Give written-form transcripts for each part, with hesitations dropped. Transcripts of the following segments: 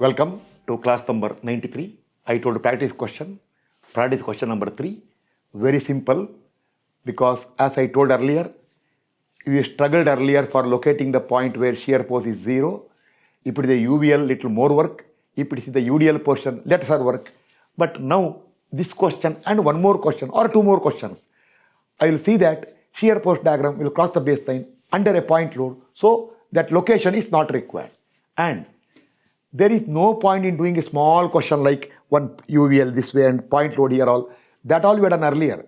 Welcome to class number 93. I told practice question number 3. Very simple, because as I told earlier, we struggled earlier for locating the point where shear force is 0. If it is a UVL, little more work. If it is the UDL portion, lesser work. But now this question and one more question or two more questions, I will see that shear force diagram will cross the baseline under a point load, so that location is not required. And there is no point in doing a small question like one UVL this way and point load here all. That all we had done earlier.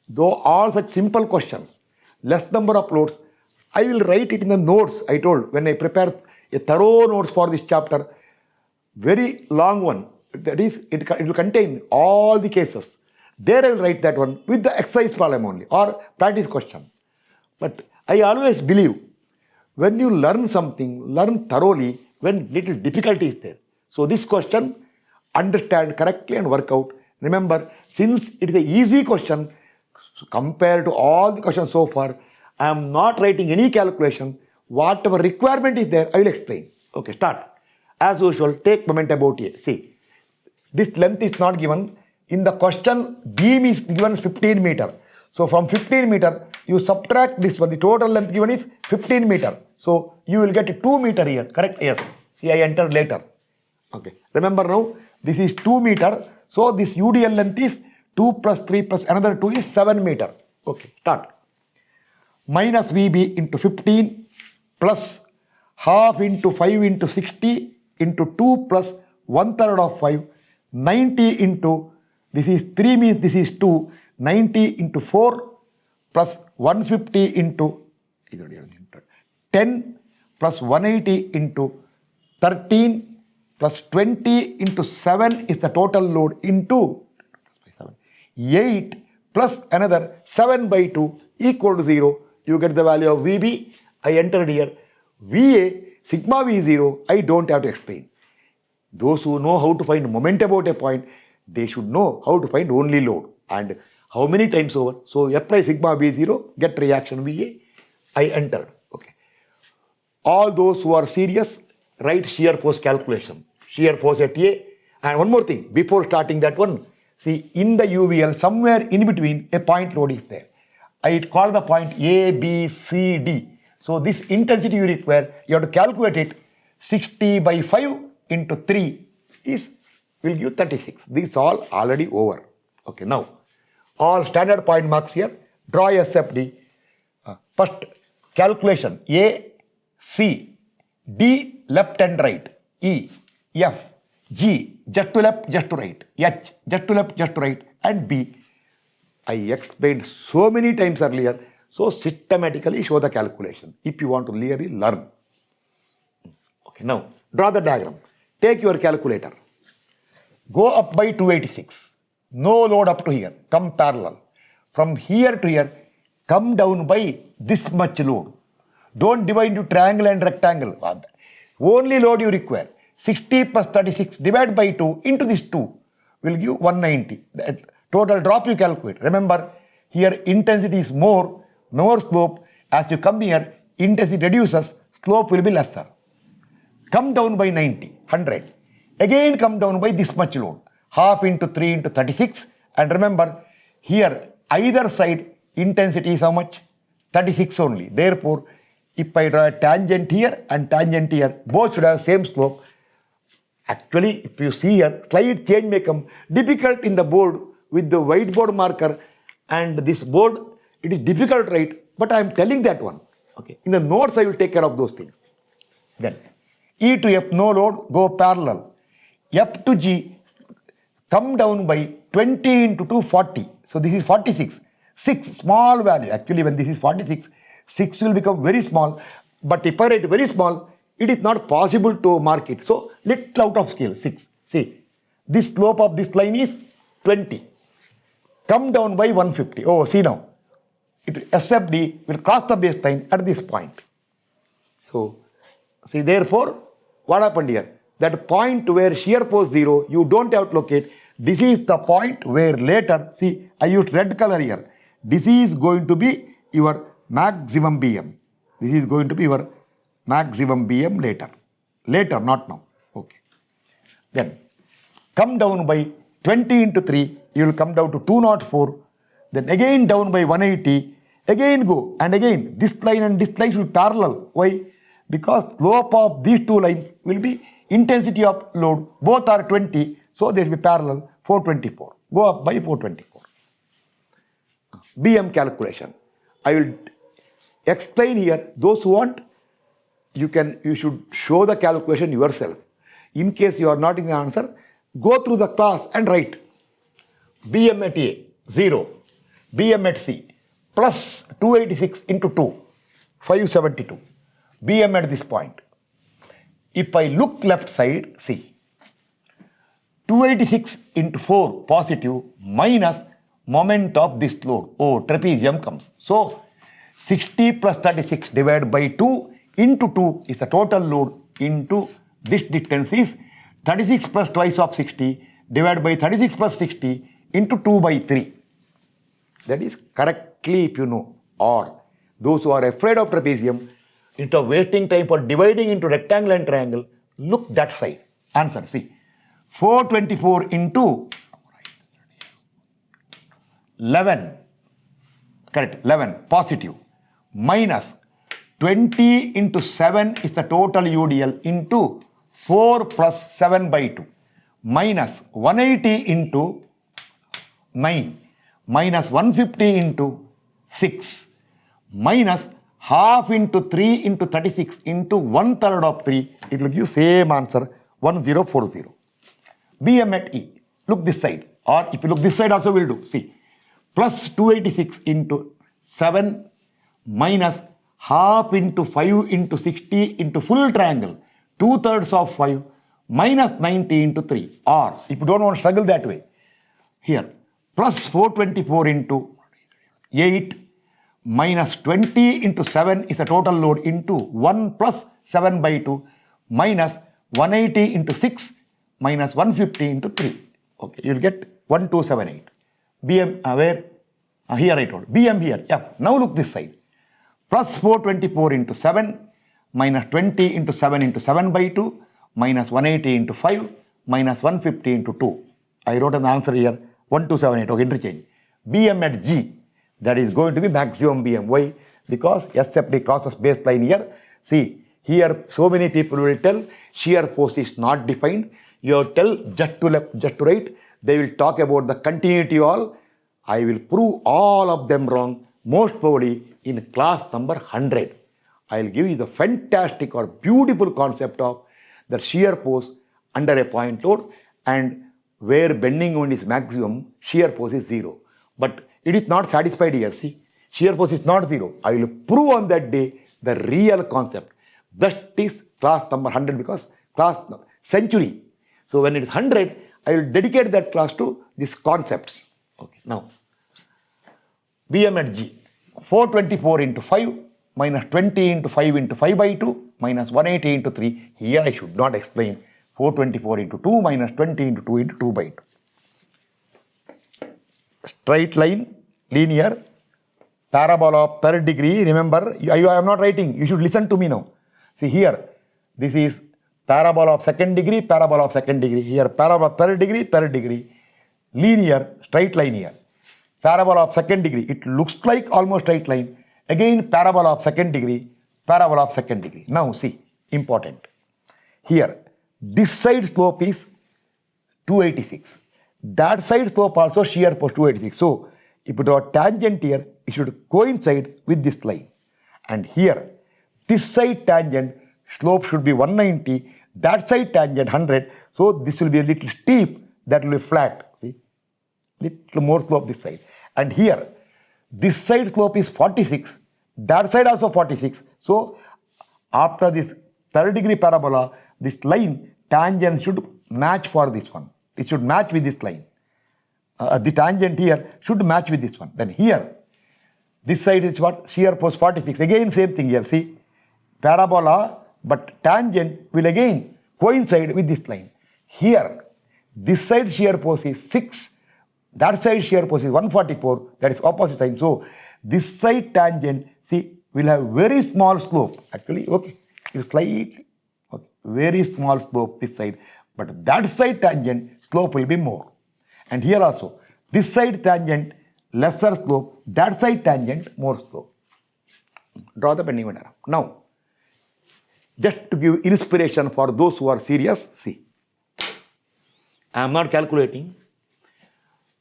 Though all such simple questions, less number of loads, I will write it in the notes I told when I prepare a thorough notes for this chapter. Very long one. That is, it will contain all the cases. There I will write that one with the exercise problem only or practice question. But I always believe when you learn something, learn thoroughly when little difficulty is there. So this question, understand correctly and work out. Remember, since it is an easy question compared to all the questions so far, I am not writing any calculation. Whatever requirement is there, I will explain. Okay, start. As usual, take moment about A. See, this length is not given. In the question, beam is given 15 meter. So from 15 meter, you subtract this one. The total length given is 15 meter. So you will get 2 meter here. Correct? Yes. See, I entered later. Okay. Remember now, this is 2 meter. So this UDL length is 2 plus 3 plus another 2 is 7 meter. Okay. Start. Minus VB into 15 plus half into 5 into 60 into 2 plus 1/3 of 5. 90 into, this is 3 means this is 2. 90 into 4 plus 150 into 10 plus 180 into 13 plus 20 into 7 is the total load into 8 plus another 7 by 2 equal to 0. You get the value of VB. I entered here. VA, sigma V 0, I don't have to explain. Those who know how to find moment about a point, they should know how to find only load. And how many times over? So apply sigma V 0, get reaction VA. I entered. Okay. All those who are serious, write shear force calculation. Shear force at A. And one more thing, before starting that one, see, in the UVL, somewhere in between, a point load is there. I call the point A, B, C, D. So this intensity you require, you have to calculate it. 60 by 5 into 3 will give 36. These all already over. Okay, now, all standard point marks here. Draw SFD. First, calculation. A, C, D, left and right. E, F, G, just to left, just to right. H, just to left, just to right. And B, I explained so many times earlier. So systematically show the calculation if you want to really learn. Okay, now draw the diagram. Take your calculator. Go up by 286. No load up to here. Come parallel. From here to here, come down by this much load. Don't divide into triangle and rectangle. Only load you require. 60 plus 36 divided by 2 into this 2 will give 190. The total drop you calculate. Remember, here intensity is more slope. As you come here, intensity reduces, slope will be lesser. Come down by 90, 100. Again come down by this much load. Half into 3 into 36. And remember, here either side intensity is how much? 36 only. Therefore, if I draw a tangent here and tangent here, both should have same slope. Actually, if you see here, slight change may come. Difficult in the board with the whiteboard marker and this board, it is difficult, right? But I am telling that one. Okay. In the notes, I will take care of those things. Then, E to F, no load, go parallel. F to G, come down by 20 into 2, 40. So this is 46. 6, small value. Actually, when this is 46, 6 will become very small. But if I write very small, it is not possible to mark it. So, little out of scale, 6. See, this slope of this line is 20. Come down by 150. Oh, see now. SFD will cross the baseline at this point. So, see, therefore, what happened here? That point where shear force 0, you don't have to locate. This is the point where later, see, I used red color here. This is going to be your maximum BM. This is going to be your maximum BM later. Later, not now. Okay. Then come down by 20 into 3, you will come down to 204. Then again down by 180. Again go. And again, this line and this line should be parallel. Why? Because slope of these two lines will be intensity of load. Both are 20. So they will be parallel. 424. Go up by 424. BM calculation. I will explain here. Those who want, you should show the calculation yourself. In case you are not in the answer, go through the class and write. BM at A, 0. BM at C, plus 286 into 2, 572. BM at this point. If I look left side, see. 286 into 4 positive minus moment of this load. Oh, trapezium comes. So, 60 plus 36 divided by 2 into 2 is the total load into this distance is 36 plus twice of 60 divided by 36 plus 60 into 2 by 3. That is correctly if you know. Or those who are afraid of trapezium, instead of wasting time for dividing into rectangle and triangle, look that side. Answer, see. 424 into 11, correct, 11, positive, minus 20 into 7 is the total UDL into 4 plus 7 by 2, minus 180 into 9, minus 150 into 6, minus half into 3 into 36 into 1/3 of 3, it will give same answer, 1040. BM at E, look this side, or if you look this side also will do, see, plus 286 into 7 minus half into 5 into 60 into full triangle, 2/3 of 5 minus 90 into 3, or if you don't want to struggle that way, here, plus 424 into 8 minus 20 into 7 is the total load into 1 plus 7 by 2 minus 180 into 6 minus 150 into 3. Okay, you will get 1278. BM where? Here I told. BM here. F. Now look this side. Plus 424 into 7 minus 20 into 7 into 7 by 2 minus 180 into 5 minus 150 into 2. I wrote an answer here. 1278. Okay, interchange. BM at G. That is going to be maximum BM. Why? Because SFD crosses baseline here. See, here so many people will tell shear force is not defined. You have tell just to left, just to right. They will talk about the continuity all. I will prove all of them wrong. Most probably in class number 100. I will give you the fantastic or beautiful concept of the shear force under a point load, and where bending moment is maximum, shear force is 0. But it is not satisfied here. See, shear force is not 0. I will prove on that day the real concept. That is class number 100 because class century. So when it is 100, I will dedicate that class to these concepts. Okay, now BM at G. 424 into 5 minus 20 into 5 into 5 by 2 minus 180 into 3. Here I should not explain. 424 into 2 minus 20 into 2 into 2 by 2. Straight line, linear, parabola of third degree. Remember, I am not writing. You should listen to me now. See here, this is parabola of second degree, parabola of second degree. Here, parabola of third degree, linear, straight line here. Parabola of second degree, it looks like almost straight line. Again, parabola of second degree, parabola of second degree. Now see, important. Here, this side slope is 286. That side slope also shear force 286. So, if it were tangent here, it should coincide with this line. And here, this side tangent slope should be 190. That side tangent 100. So, this will be a little steep. That will be flat. See, little more slope this side. And here, this side slope is 46. That side also 46. So, after this third degree parabola, this line tangent should match for this one. It should match with this line. The tangent here should match with this one. Then here, this side is what? Shear force 46. Again, same thing here. See, parabola, but tangent will again coincide with this line. Here, this side shear force is 6. That side shear force is 144. That is opposite side. So, this side tangent, see, will have very small slope. Actually, okay, it is slightly, okay, very small slope this side. But that side tangent slope will be more. And here also, this side tangent lesser slope, that side tangent more slope. Draw the bending moment diagram. Now, just to give inspiration for those who are serious, see. I am not calculating.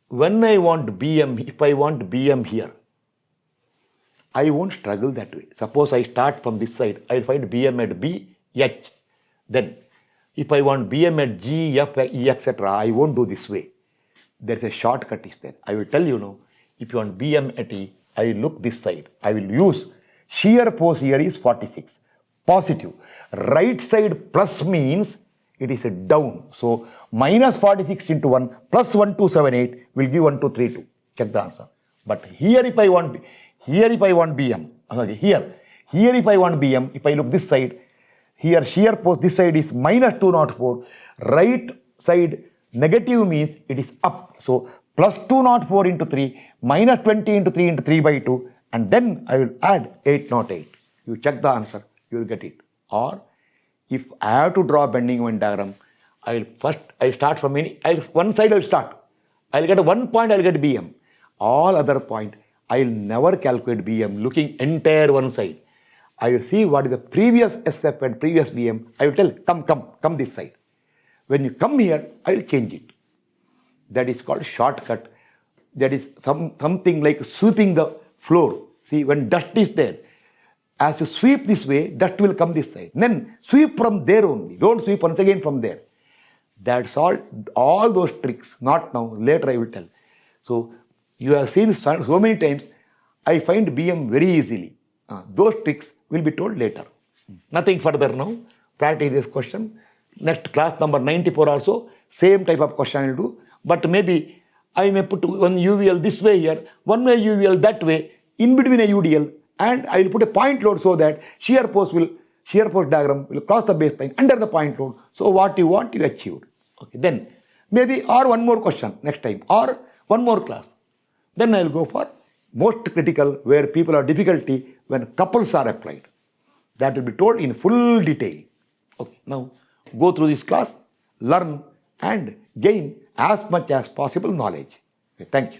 When I want BM, if I want BM here, I won't struggle that way. Suppose I start from this side, I will find BM at B, H. Then, if I want BM at G, F, E, etc., I won't do this way. There is a shortcut is there. I will tell you now, if you want BM at E, I will look this side. I will use shear force here is 46, positive. Right side plus means it is a down. So, minus 46 into 1 plus 1278 will give 1232. Check the answer. But here if I want BM, okay, here if I want BM, if I look this side, here shear force this side is minus 204, right side negative means it is up. So, plus 204 into 3, minus 20 into 3 into 3 by 2, and then I will add 808. You check the answer, you will get it. Or, if I have to draw a bending moment diagram, I start from one side I will start. I will get 1 point, I will get BM. All other point, I will never calculate BM looking entire one side. I will see what is the previous SF and previous BM. I will tell, come this side. When you come here, I will change it. That is called shortcut. That is something like sweeping the floor. See, when dust is there, as you sweep this way, dust will come this side. Then sweep from there only. Don't sweep once again from there. That's all those tricks. Not now, later I will tell. So, you have seen so many times, I find BM very easily. Those tricks will be told later. Nothing further now. Practice this question. Next class number 94 also, same type of question I will do. But maybe I may put one UVL this way here, one way UVL that way, in between a UDL, and I will put a point load so that shear force diagram will cross the baseline under the point load. So what you want, you achieved. Okay, then maybe or one more question next time or one more class. Then I will go for most critical where people have difficulty when couples are applied. That will be told in full detail. Okay, now go through this class, learn and gain as much as possible knowledge. Okay, thank you.